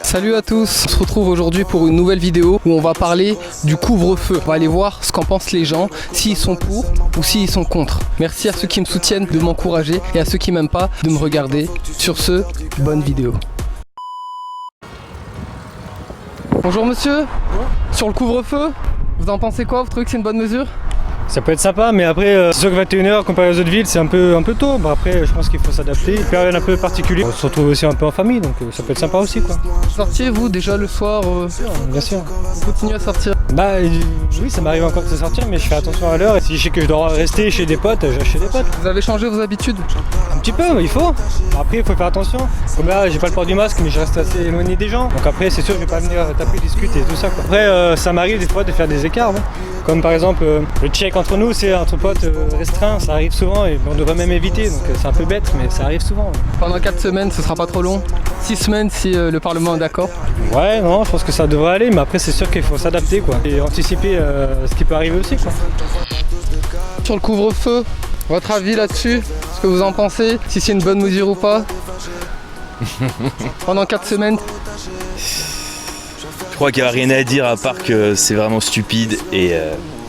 Salut à tous, on se retrouve aujourd'hui pour une nouvelle vidéo où on va parler du couvre-feu. On va aller voir ce qu'en pensent les gens, s'ils sont pour ou s'ils sont contre. Merci à ceux qui me soutiennent de m'encourager et à ceux qui m'aiment pas de me regarder. Sur ce, bonne vidéo. Bonjour monsieur, sur le couvre-feu, vous en pensez quoi? Vous trouvez que c'est une bonne mesure? Ça peut être sympa, mais après, c'est sûr que 21h comparé aux autres villes, c'est un peu tôt. Bah, après, je pense qu'il faut s'adapter. Une période un peu particulière. On se retrouve aussi un peu en famille, donc ça peut être sympa aussi, quoi. Sortiez vous déjà le soir? Bien sûr. Vous continuez à sortir? Bah oui, ça m'arrive encore de sortir, mais je fais attention à l'heure. Et si je sais que je dois rester chez des potes, je reste chez des potes. Vous avez changé vos habitudes? Un petit peu, mais il faut. Après, il faut faire attention. Comme là, j'ai pas le port du masque, mais je reste assez éloigné des gens. Donc après, c'est sûr, je vais pas venir taper, discuter et tout ça, quoi. Après, ça m'arrive des fois de faire des écarts, ouais. Comme par exemple, le check entre nous, c'est entre potes restreint, ça arrive souvent et on devrait même éviter, donc c'est un peu bête, mais ça arrive souvent. Ouais. Pendant 4 semaines, ce sera pas trop long? 6 semaines si le Parlement est d'accord? Ouais, non, je pense que ça devrait aller, mais après c'est sûr qu'il faut s'adapter, quoi, et anticiper ce qui peut arriver aussi, quoi. Sur le couvre-feu, votre avis là-dessus? Ce que vous en pensez? Si c'est une bonne mesure ou pas? Pendant 4 semaines? Je crois qu'il n'y a rien à dire à part que c'est vraiment stupide et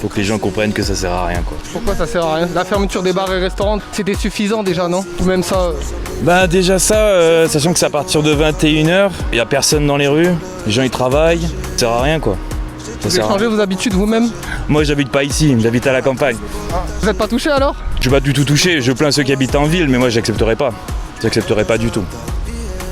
faut que les gens comprennent que ça sert à rien, quoi. Pourquoi ça sert à rien? La fermeture des bars et restaurants, c'était suffisant déjà, non? Ou même ça? Bah déjà ça, sachant que c'est à partir de 21h, il n'y a personne dans les rues, les gens ils travaillent, ça sert à rien, quoi. Vous avez changé vos habitudes vous-même? Moi j'habite pas ici, j'habite à la campagne. Vous n'êtes pas touché alors? Je vais pas du tout toucher, je plains ceux qui habitent en ville, mais moi j'accepterai pas. J'accepterai pas du tout.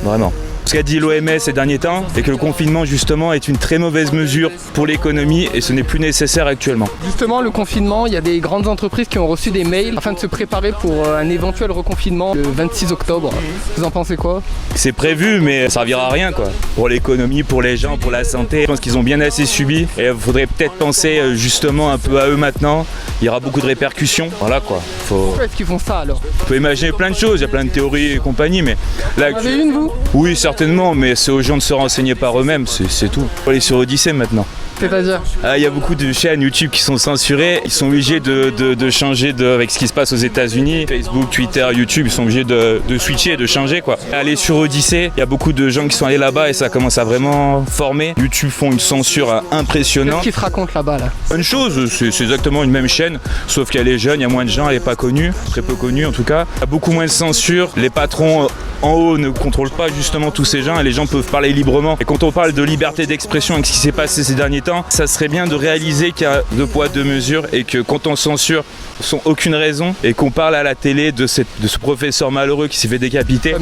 Vraiment. Ce qu'a dit l'OMS ces derniers temps, c'est que le confinement justement est une très mauvaise mesure pour l'économie et ce n'est plus nécessaire actuellement. Justement, le confinement, il y a des grandes entreprises qui ont reçu des mails afin de se préparer pour un éventuel reconfinement le 26 octobre. Vous en pensez quoi? C'est prévu, mais ça servira à rien, quoi. Pour l'économie, pour les gens, pour la santé. Je pense qu'ils ont bien assez subi et il faudrait peut-être penser justement un peu à eux maintenant. Il y aura beaucoup de répercussions. Voilà, quoi. Pourquoi est-ce qu'ils font ça alors? On peut imaginer plein de choses, il y a plein de théories et compagnie, mais là. Vous en avez une, vous? Oui, certainement, mais c'est aux gens de se renseigner par eux-mêmes, c'est tout. Il faut aller sur Odyssée maintenant. C'est-à-dire? Il y a beaucoup de chaînes YouTube qui sont censurées, ils sont obligés de changer avec ce qui se passe aux États-Unis. Facebook, Twitter, YouTube, ils sont obligés de switcher, de changer, quoi. Aller sur Odyssée, il y a beaucoup de gens qui sont allés là-bas et ça commence à vraiment former. YouTube font une censure impressionnante. Qu'est-ce qu'ils se racontent là-bas là? Une chose, c'est exactement une même chaîne, sauf qu'elle est jeune, il y a moins de gens, elle n'est pas connue, très peu connue en tout cas. Il y a beaucoup moins de censure, les patrons en haut ne contrôlent pas justement tous ces gens et les gens peuvent parler librement. Et quand on parle de liberté d'expression avec ce qui s'est passé ces derniers temps, ça serait bien de réaliser qu'il y a 2 poids 2 mesures et que quand on censure sans aucune raison et qu'on parle à la télé de ce professeur malheureux qui s'est fait décapiter.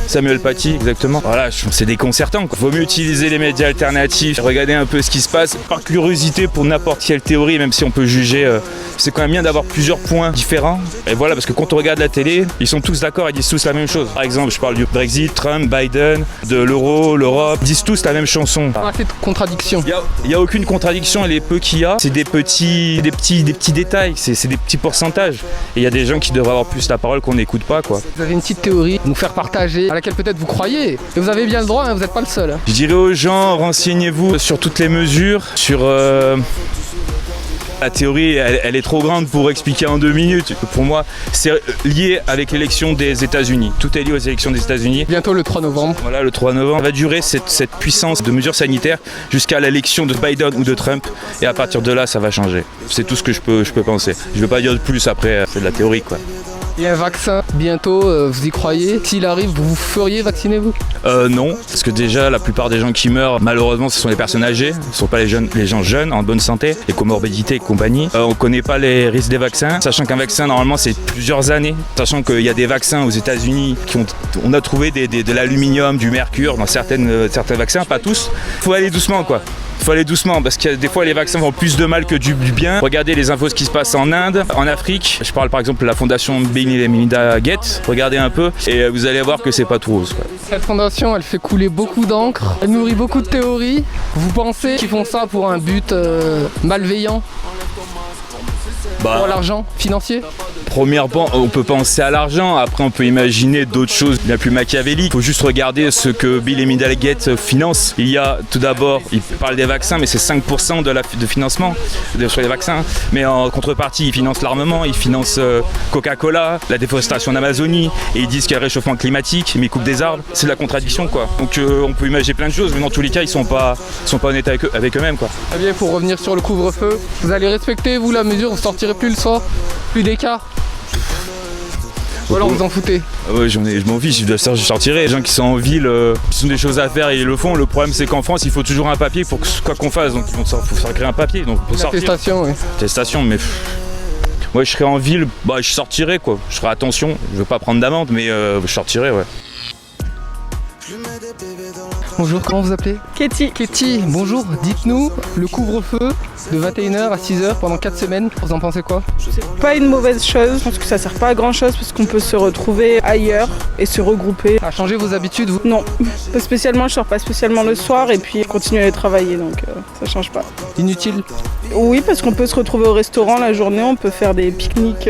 Samuel Paty, exactement. Voilà, c'est déconcertant, quoi. Vaut mieux utiliser les médias alternatifs, regarder un peu ce qui se passe par curiosité pour n'importe quelle théorie, même si on peut juger. C'est quand même bien d'avoir plusieurs points différents. Et voilà, parce que quand on regarde la télé, ils sont tous d'accord, ils disent tous la même chose. Par exemple, je parle du Brexit, Trump, Biden, de l'euro, l'Europe, ils disent tous la même chanson. Ah, c'est contradiction. Il n'y a aucune contradiction et les peu qu'il y a, c'est des petits détails, c'est des petits pourcentages. Et il y a des gens qui devraient avoir plus la parole qu'on n'écoute pas, quoi. Vous avez une petite théorie à nous faire partager, à laquelle peut-être vous croyez. Et vous avez bien le droit, hein, vous n'êtes pas le seul. Je dirais aux gens, renseignez-vous sur toutes les mesures, sur... La théorie, elle est trop grande pour expliquer en 2 minutes. Pour moi, c'est lié avec l'élection des États-Unis. Tout est lié aux élections des États-Unis. Bientôt le 3 novembre. Voilà, le 3 novembre. Ça va durer cette puissance de mesures sanitaires jusqu'à l'élection de Biden ou de Trump. Et à partir de là, ça va changer. C'est tout ce que je peux penser. Je ne veux pas dire de plus après, c'est de la théorie, quoi. Il y a un vaccin bientôt, vous y croyez? S'il arrive, vous feriez vacciner vous? Non, parce que déjà la plupart des gens qui meurent, malheureusement, ce sont les personnes âgées, ce ne sont pas les gens jeunes, en bonne santé, les comorbidités et compagnie. On ne connaît pas les risques des vaccins, sachant qu'un vaccin normalement c'est plusieurs années, sachant qu'il y a des vaccins aux États-Unis on a trouvé de l'aluminium, du mercure dans certains vaccins, pas tous. Il faut aller doucement, quoi. Il faut aller doucement parce que des fois les vaccins font plus de mal que du bien. Regardez les infos, ce qui se passe en Inde, en Afrique. Je parle par exemple de la fondation Bill et Melinda Gates. Regardez un peu et vous allez voir que c'est pas tout rose, quoi. Cette fondation, elle fait couler beaucoup d'encre, elle nourrit beaucoup de théories. Vous pensez qu'ils font ça pour un but malveillant? Pour l'argent financier? Premièrement, on peut penser à l'argent, après on peut imaginer d'autres choses bien plus machiavéliques. Il faut juste regarder ce que Bill et Melinda Gates financent. Il y a tout d'abord, ils parlent des vaccins, mais c'est 5% de financement sur les vaccins. Mais en contrepartie, ils financent l'armement, ils financent Coca-Cola, la déforestation d'Amazonie, et ils disent qu'il y a le réchauffement climatique, mais ils coupent des arbres. C'est de la contradiction, quoi. Donc on peut imaginer plein de choses, mais dans tous les cas, ils sont pas honnêtes avec eux-mêmes, quoi. Très bien, pour revenir sur le couvre-feu, vous allez respecter, vous, la mesure, vous sortirez plus le soir, plus d'écart? Ou alors vous en foutez? Ouais, je m'en fiche, je sortirai. Les gens qui sont en ville, qui ont des choses à faire et ils le font. Le problème, c'est qu'en France, il faut toujours un papier pour quoi qu'on fasse. Donc il faut créer un papier. Donc pour sortir. Attestation, oui. Attestation, mais moi je serais en ville, je sortirais, quoi. Je ferais attention, je veux pas prendre d'amende, mais je sortirais, ouais. Bonjour, comment vous appelez? Katie. Katie, bonjour, dites-nous, le couvre-feu de 21h à 6h pendant 4 semaines, vous en pensez quoi? C'est pas une mauvaise chose, je pense que ça sert pas à grand chose parce qu'on peut se retrouver ailleurs et se regrouper. À changer vos habitudes, vous? Non, pas spécialement, je sors pas spécialement le soir et puis je continue à aller travailler, donc ça change pas. Inutile? Oui, parce qu'on peut se retrouver au restaurant la journée, on peut faire des pique-niques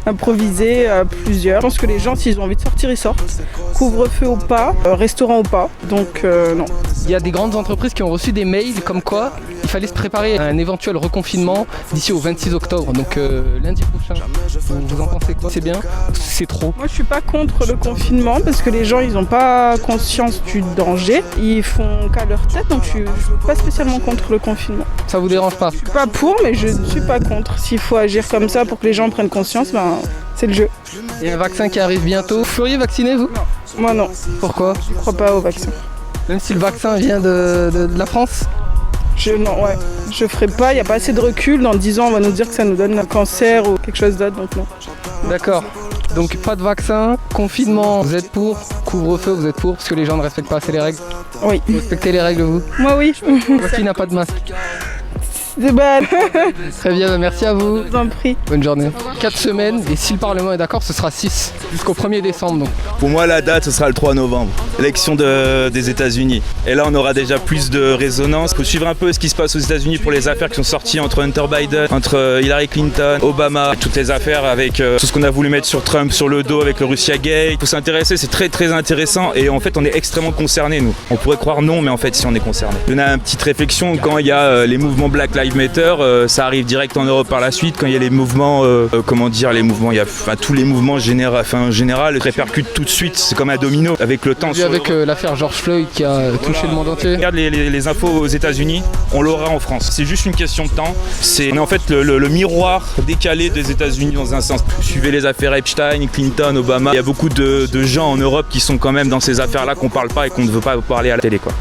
improvisés à plusieurs. Je pense que les gens, s'ils ont envie de sortir, ils sortent. Couvre-feu ou pas, restaurant ou pas, donc non. Il y a des grandes entreprises qui ont reçu des mails comme quoi il fallait se préparer à un éventuel reconfinement d'ici au 26 octobre, donc lundi prochain. Vous en pensez quoi? C'est bien? C'est trop? Moi je suis pas contre le confinement parce que les gens ils ont pas conscience du danger, ils font qu'à leur tête, donc je suis pas spécialement contre le confinement. Ça vous dérange pas? Je suis pas pour, mais je ne suis pas contre. S'il faut agir comme ça pour que les gens prennent conscience, c'est le jeu. Il y a un vaccin qui arrive bientôt. Vous feriez vacciner, vous? Non. Moi non. Pourquoi? Je crois pas au vaccin. Même si le vaccin vient de la France? Non, ouais. Je ferai pas, il n'y a pas assez de recul. Dans 10 ans, on va nous dire que ça nous donne un cancer ou quelque chose d'autre, donc non. D'accord. Donc pas de vaccin, confinement, vous êtes pour, couvre-feu, vous êtes pour, parce que les gens ne respectent pas assez les règles? Oui. Vous respectez les règles, vous? Moi, oui. Qui n'a pas de masque? C'est bad. Très bien, merci à vous. Je vous en prie. Bonne journée. 4 semaines, et si le Parlement est d'accord, ce sera 6, jusqu'au 1er décembre. Donc. Pour moi, la date, ce sera le 3 novembre, élection des États-Unis. Et là, on aura déjà plus de résonance. Il faut suivre un peu ce qui se passe aux États-Unis pour les affaires qui sont sorties entre Hunter Biden, entre Hillary Clinton, Obama, toutes les affaires avec tout ce qu'on a voulu mettre sur Trump, sur le dos avec le Russia Gate. Il faut s'intéresser, c'est très très intéressant. Et en fait, on est extrêmement concernés, nous. On pourrait croire non, mais en fait, si on est concernés. On a une petite réflexion quand il y a les mouvements Black Lives Matter. Ça arrive direct en Europe par la suite. Quand il y a les mouvements, il y a tous les mouvements en général répercutent tout de suite. C'est comme un domino avec le temps. Avec l'affaire George Floyd qui a touché le monde entier. Regarde les infos aux États-Unis, on l'aura en France. C'est juste une question de temps. On est en fait le miroir décalé des États-Unis dans un sens. Suivez les affaires Epstein, Clinton, Obama. Il y a beaucoup de gens en Europe qui sont quand même dans ces affaires-là qu'on parle pas et qu'on ne veut pas parler à la télé, quoi.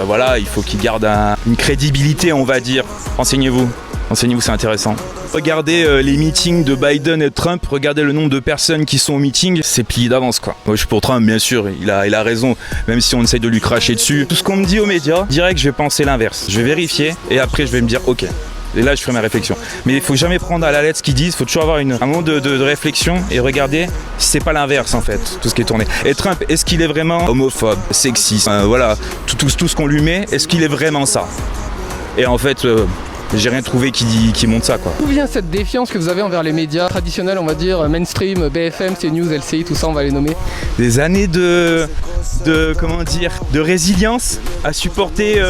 Voilà. Il faut qu'ils gardent une crédibilité, on va dire. Renseignez-vous, c'est intéressant. Regardez les meetings de Biden et de Trump, regardez le nombre de personnes qui sont au meeting, c'est plié d'avance, quoi. Moi je suis pour Trump, bien sûr, il a raison, même si on essaye de lui cracher dessus. Tout ce qu'on me dit aux médias, direct je vais penser l'inverse. Je vais vérifier et après je vais me dire ok. Et là je ferai ma réflexion. Mais il faut jamais prendre à la lettre ce qu'ils disent, il faut toujours avoir un moment de réflexion et regarder si c'est pas l'inverse en fait, tout ce qui est tourné. Et Trump, est-ce qu'il est vraiment homophobe, sexiste, tout ce qu'on lui met, est-ce qu'il est vraiment ça? Et en fait, j'ai rien trouvé qui montre ça, quoi. D'où vient cette défiance que vous avez envers les médias traditionnels, on va dire, mainstream, BFM, CNews, LCI, tout ça, on va les nommer? Des années de résilience à supporter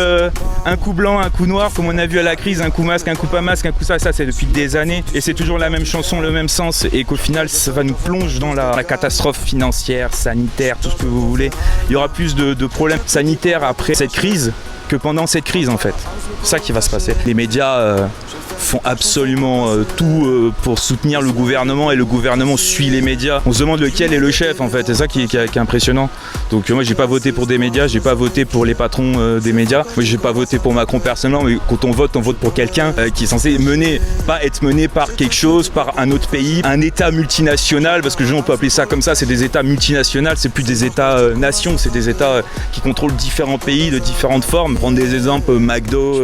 un coup blanc, un coup noir, comme on a vu à la crise, un coup masque, un coup pas masque, un coup ça c'est depuis des années. Et c'est toujours la même chanson, le même sens, et qu'au final, ça va nous plonger dans la catastrophe financière, sanitaire, tout ce que vous voulez. Il y aura plus de problèmes sanitaires après cette crise que pendant cette crise, en fait. C'est ça qui va se passer. Les médias font absolument tout pour soutenir le gouvernement et le gouvernement suit les médias. On se demande lequel est le chef, en fait. C'est ça qui est impressionnant. Donc moi j'ai pas voté pour des médias, j'ai pas voté pour les patrons des médias. Moi j'ai pas voté pour Macron personnellement, mais quand on vote pour quelqu'un qui est censé être mené par quelque chose, par un autre pays, un État multinational, parce que on peut appeler ça comme ça, c'est des États multinationaux, c'est plus des États nations, c'est des États qui contrôlent différents pays de différentes formes. Prendre des exemples, McDo,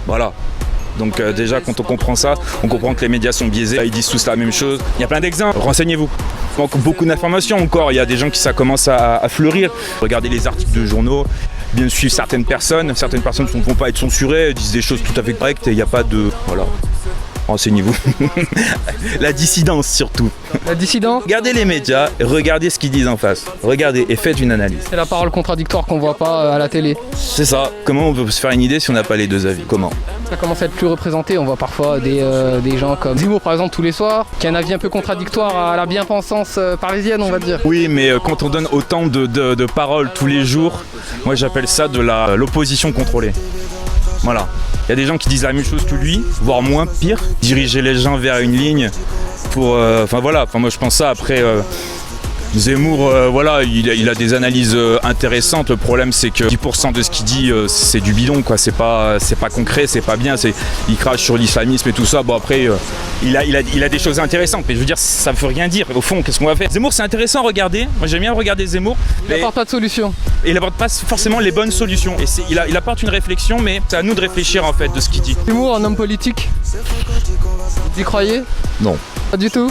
voilà. Donc déjà quand on comprend ça, on comprend que les médias sont biaisés, ils disent tous la même chose. Il y a plein d'exemples, renseignez-vous. Il manque beaucoup d'informations encore, il y a des gens qui ça commence à fleurir. Regardez les articles de journaux, bien suivre certaines personnes ne vont pas être censurées, disent des choses tout à fait correctes et il n'y a pas de... Voilà. Renseignez-vous. La dissidence surtout. La dissident, Regardez les médias, regardez ce qu'ils disent en face. Regardez et faites une analyse. c'est la parole contradictoire qu'on voit pas à la télé. C'est ça. Comment on peut se faire une idée si on n'a pas les deux avis? Comment? Ça commence à être plus représenté, on voit parfois des gens comme Zemmour par exemple tous les soirs, qui a un avis un peu contradictoire à la bien-pensance parisienne on va dire. Oui, mais quand on donne autant de paroles tous les jours, moi j'appelle ça de l'opposition contrôlée. Voilà. Il y a des gens qui disent la même chose que lui, voire moins, pire. Diriger les gens vers une ligne pour... Enfin voilà, enfin, moi je pense ça après... Zemmour, voilà, il a des analyses intéressantes. Le problème, c'est que 10% de ce qu'il dit, c'est du bidon, quoi. C'est pas concret, c'est pas bien. Il crache sur l'islamisme et tout ça. Bon, après, il a des choses intéressantes. Mais je veux dire, ça ne veut rien dire. Au fond, qu'est-ce qu'on va faire? Zemmour, c'est intéressant à regarder. Moi, j'aime bien regarder Zemmour. Il n'apporte pas de solution. Et il n'apporte pas forcément les bonnes solutions. Et il apporte une réflexion, mais c'est à nous de réfléchir en fait de ce qu'il dit. Zemmour, un homme politique, vous y croyez? Non. Pas du tout.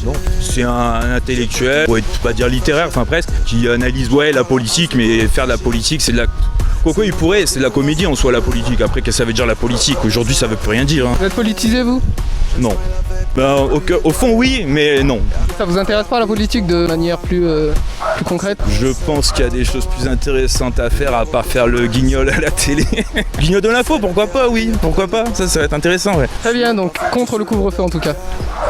Non. C'est un intellectuel, on va dire littéraire, enfin presque, qui analyse la politique, mais faire de la politique, c'est de la... Quoi il pourrait, c'est de la comédie en soi la politique. Après, qu'est-ce que ça veut dire la politique? Aujourd'hui, ça veut plus rien dire. Hein. Vous êtes politisé vous? Non. Ben, au fond, oui, mais non. Ça vous intéresse pas la politique de manière plus concrète? Je pense qu'il y a des choses plus intéressantes à faire à part faire le guignol à la télé. Guignol de l'info, pourquoi pas, oui, pourquoi pas, ça va être intéressant, ouais. Très bien, donc contre le couvre-feu en tout cas.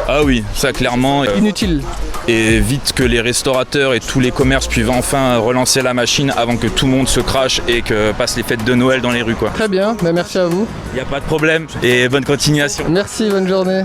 Ah oui, ça clairement. Inutile. Et vite que les restaurateurs et tous les commerces puissent enfin relancer la machine avant que tout le monde se crache et que passent les fêtes de Noël dans les rues, quoi. Très bien, bah merci à vous. Il n'y a pas de problème et bonne continuation. Merci, bonne journée.